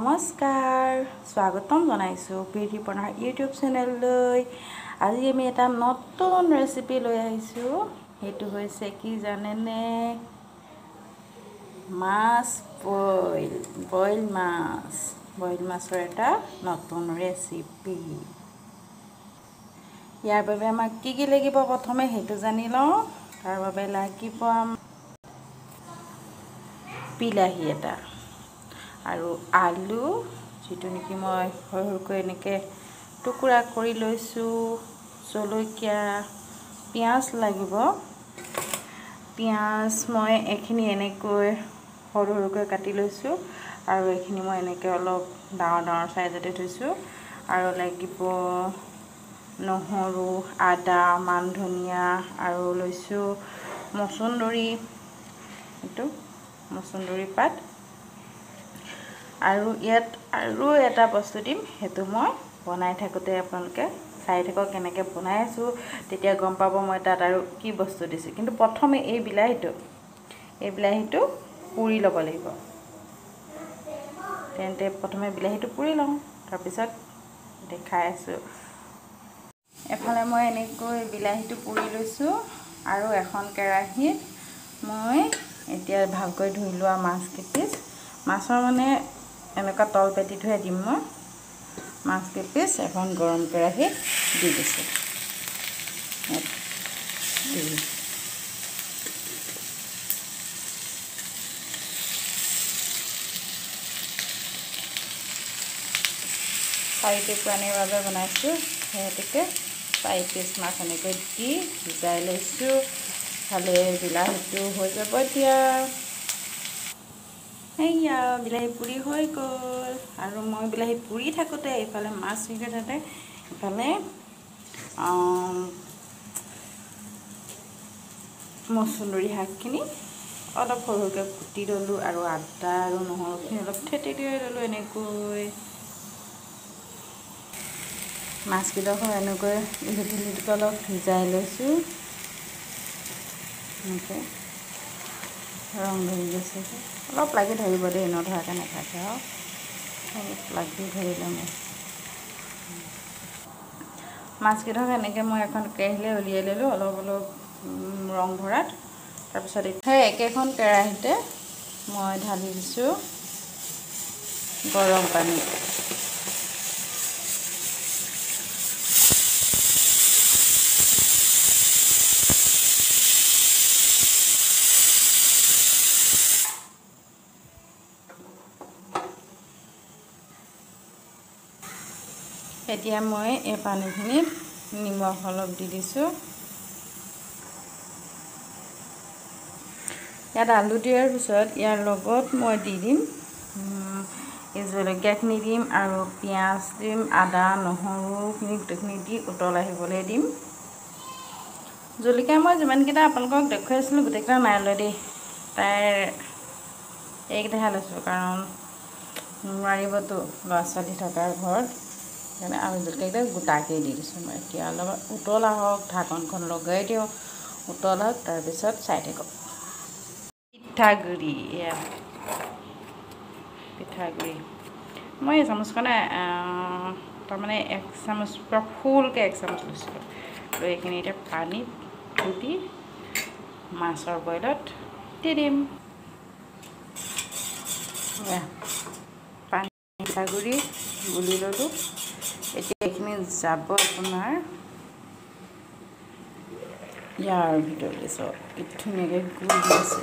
নমস্কাৰ স্বাগতম জনাইছো প্ৰীতিপনাৰ ইউটিউব চেনেললৈ। আজি আমি এটা নতুন ৰেচিপি লৈ আহিছো। সেইটো হৈছে কি জানেনে? মাছ বইল মাছৰ এটা নতুন ৰেচিপি। ইয়াৰ বাবে আমাক কি লাগিব প্ৰথমে সেইটো জানি লওঁ। তাৰ বাবে লাগিব বিলাহী এটা আৰু আলু, যিটো নেকি মই সৰুকৈ এনেকৈ টুকুৰা কৰি লৈছোঁ। জলকীয়া, পিঁয়াজ লাগিব। পিঁয়াজ মই এইখিনি এনেকৈ সৰুকৈ কাটি লৈছোঁ আৰু এইখিনি মই এনেকৈ অলপ ডাঙৰ চাইজতে থৈছোঁ। আৰু লাগিব নহৰু, আদা, মান ধনিয়া আৰু লৈছোঁ মচুন্দৰী পাত। আৰু ইয়াত আৰু এটা বস্তু দিম, সেইটো মই বনাই থাকোঁতে আপোনালোকে চাই থাকক কেনেকৈ বনাই আছোঁ, তেতিয়া গম পাব মই তাত আৰু কি বস্তু দিছোঁ। কিন্তু প্ৰথমে এই বিলাহীটো পুৰি ল'ব লাগিব। তেন্তে প্ৰথমে বিলাহীটো পুৰি লওঁ, তাৰপিছত দেখাই আছোঁ। এফালে মই এনেকৈ বিলাহীটো পুৰি লৈছোঁ আৰু এখন কেৰাহীত মই এতিয়া ভালকৈ ধুই লোৱা মাছৰ মানে এনেকুৱা তল পেটি থৈ দিম। মই মাছ কেইপিচ এখন গৰম কেৰাহীত দি দিছোঁ। চাৰিটি প্ৰাণীৰ বাবে বনাইছোঁ, সেইহেতুকে 4 পিচ মাছ এনেকৈ দি সিজাই লৈছোঁ। ভালে বিলাহীটো হৈ যাব। এতিয়া এইয়া বিলাহী পুৰি হৈ গ'ল। আৰু মই বিলাহী পুৰি থাকোঁতে এইফালে মাছ সিজাই থাকোঁতে ইফালে মচুন্দৰী শাকখিনি অলপ সৰুকৈ কুটি ল'লোঁ আৰু আদা আৰু নহৰুখিনি অলপ থেতেলি ল'লোঁ। এনেকৈ মাছকেইডোখৰ এনেকৈ ইলিটিকৈ অলপ সিজাই লৈছোঁ। এনেকৈ ৰং ধৰি গৈছে, অলপ লাগি ধৰিব দেই, নধৰাকৈ নাথাকে আৰু অলপ লাগি ধৰিলে মই মাছকেইডোখৰ এনেকৈ মই এখন কেৰাহীলৈ উলিয়াই ল'লোঁ, অলপ ৰং ধৰাত। তাৰপিছত সেই একেখন কেৰাহীতে মই ঢালি দিছোঁ গৰম পানী। এতিয়া মই এই পানীখিনিত নিমখ অলপ দি দিছোঁ। ইয়াত আলু দিয়াৰ পিছত ইয়াৰ লগত মই দি দিম এই জলকীয়াখিনি দিম আৰু পিঁয়াজ দিম, আদা নহৰুখিনি গোটেইখিনি দি উতল আহিবলৈ দিম। জলকীয়া মই যিমানকেইটা আপোনালোকক দেখুৱাইছিলোঁ গোটেইকেইটা নাই লৈ দেই, এইকেইটাহে লৈছোঁ, কাৰণ নোৱাৰিবতো ল'ৰা ছোৱালী থকাৰ ঘৰত। সেইকাৰণে আৰু জলকীয়াকেইটা গোটাকৈ দি দিছোঁ মই। এতিয়া অলপ উতল আহক, ঢাকনখন লগাই দিওঁ, উতল আহক, তাৰপিছত চাই থাকক। পিঠাগুড়ি মই এই চামুচখনে তাৰমানে 1 চামুচ পৰা ফুলকৈ 1 চামুচ লৈছিলোঁ। আৰু এইখিনি এতিয়া পানীত দি মাছৰ বইলত দি দিম। পিঠাগুড়ি গুলি ল'লোঁ। এতিয়া এইখিনি যাব আপোনাৰ ইয়াৰ ভিতৰলৈ। কি ধুনীয়াকৈ গুলি আছে।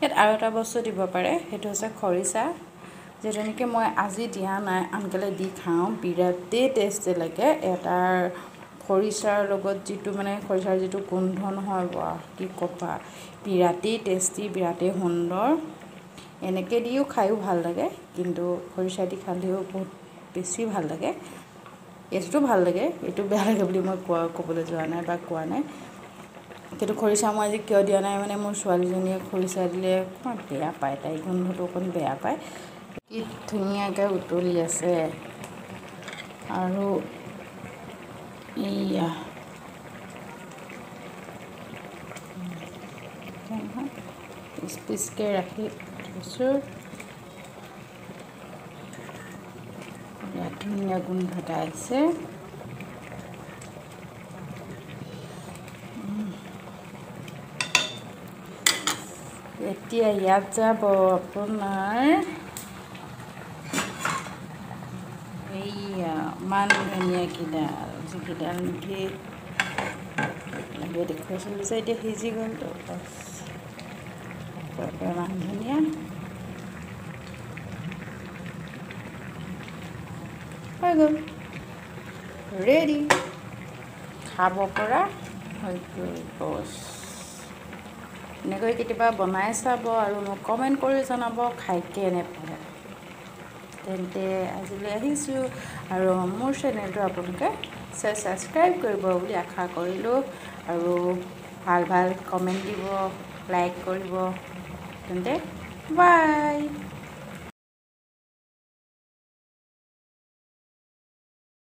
ইয়াত আৰু এটা বস্তু দিব পাৰে, সেইটো হৈছে খৰিচা। যিটো নেকি মই আজি দিয়া নাই, আনকালে দি খাওঁ, বিৰাটেই টেষ্টি লাগে। এটাৰ খৰিচাৰ লগত যিটো মানে খৰিচাৰ যিটো গোন্ধ নহয়, বাহ কি ক'বা, বিৰাটেই টেষ্টি, বিৰাটেই সুন্দৰ। এনেকৈ দিও খায়ো ভাল লাগে, কিন্তু খৰিচা দি খালেও বহুত বেছি ভাল লাগে। এইটোতো ভাল লাগে, এইটো বেয়া লাগে বুলি মই ক'বলৈ যোৱা নাই বা কোৱা নাই। কিন্তু খৰিচা মই আজি কিয় দিয়া নাই মানে, মোৰ ছোৱালীজনীয়ে খৰিচা দিলে অকণমান বেয়া পায়, তাই গোন্ধটো অকণ বেয়া পায়। কি ধুনীয়াকৈ উতলি আছে, আৰু এইয়া পিচ পিচকৈ ৰাখি থৈছোঁ। বিৰাট ধুনীয়া গোন্ধ এটা আহিছে। এতিয়া ইয়াত যাব আপোনাৰ এইয়া মান ধনিয়াকেইডাল, যিকেইডাল নেকি দেখুৱাইছিলোঁ যে এতিয়া সিজি গ'লতো, মান ধনিয়া হৈ গ'ল, ৰেডি, খাব পৰা হৈ গ'ল। এনেকৈ কেতিয়াবা বনাই চাব আৰু মোক কমেণ্ট কৰি জনাব খাই কেনে পালে। তেন্তে আজিলৈ আহিছোঁ, আৰু মোৰ চেনেলটো আপোনালোকে ছাবস্ক্ৰাইব কৰিব বুলি আশা কৰিলোঁ, আৰু ভাল ভাল কমেণ্ট দিব, লাইক কৰিব। তেন্তে বাই।